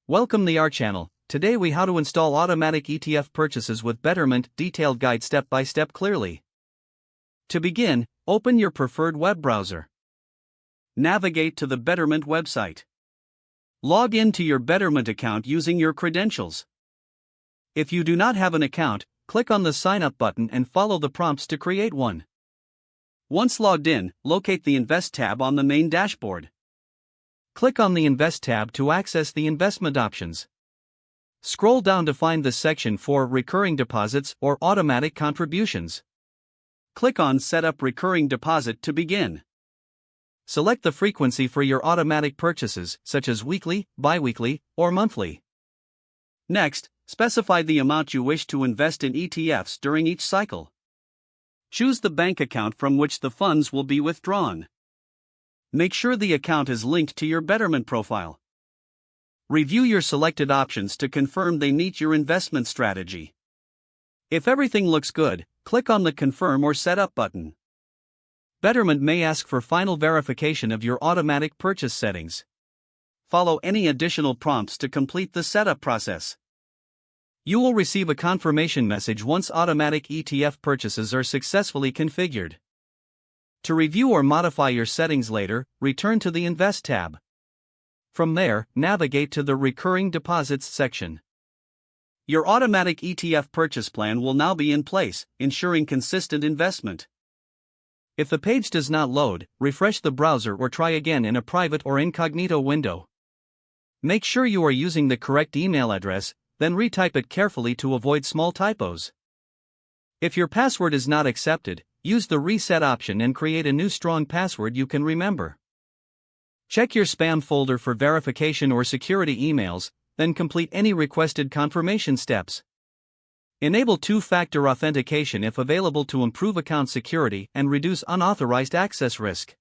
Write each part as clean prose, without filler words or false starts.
Welcome to our channel. Today we how to install automatic ETF purchases with Betterment, detailed guide step by step clearly. To begin, open your preferred web browser. Navigate to the Betterment website. Log in to your Betterment account using your credentials. If you do not have an account, click on the sign up button and follow the prompts to create one. Once logged in, locate the Invest tab on the main dashboard. Click on the Invest tab to access the investment options. Scroll down to find the section for recurring deposits or automatic contributions. Click on Set up recurring deposit to begin. Select the frequency for your automatic purchases, such as weekly, bi-weekly, or monthly. Next, specify the amount you wish to invest in ETFs during each cycle. Choose the bank account from which the funds will be withdrawn. Make sure the account is linked to your Betterment profile. Review your selected options to confirm they meet your investment strategy. If everything looks good, click on the Confirm or Set Up button. Betterment may ask for final verification of your automatic purchase settings. Follow any additional prompts to complete the setup process. You will receive a confirmation message once automatic ETF purchases are successfully configured. To review or modify your settings later, return to the Invest tab. From there, navigate to the Recurring Deposits section. Your automatic ETF purchase plan will now be in place, ensuring consistent investment. If the page does not load, refresh the browser or try again in a private or incognito window. Make sure you are using the correct email address, then retype it carefully to avoid small typos. If your password is not accepted, use the Reset option and create a new strong password you can remember. Check your spam folder for verification or security emails, then complete any requested confirmation steps. Enable two-factor authentication if available to improve account security and reduce unauthorized access risk.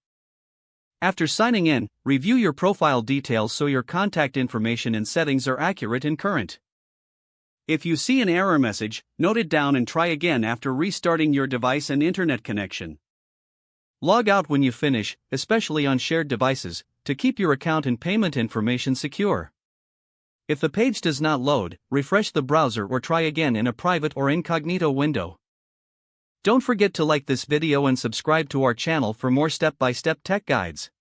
After signing in, review your profile details so your contact information and settings are accurate and current. If you see an error message, note it down and try again after restarting your device and internet connection. Log out when you finish, especially on shared devices, to keep your account and payment information secure. If the page does not load, refresh the browser or try again in a private or incognito window. Don't forget to like this video and subscribe to our channel for more step-by-step tech guides.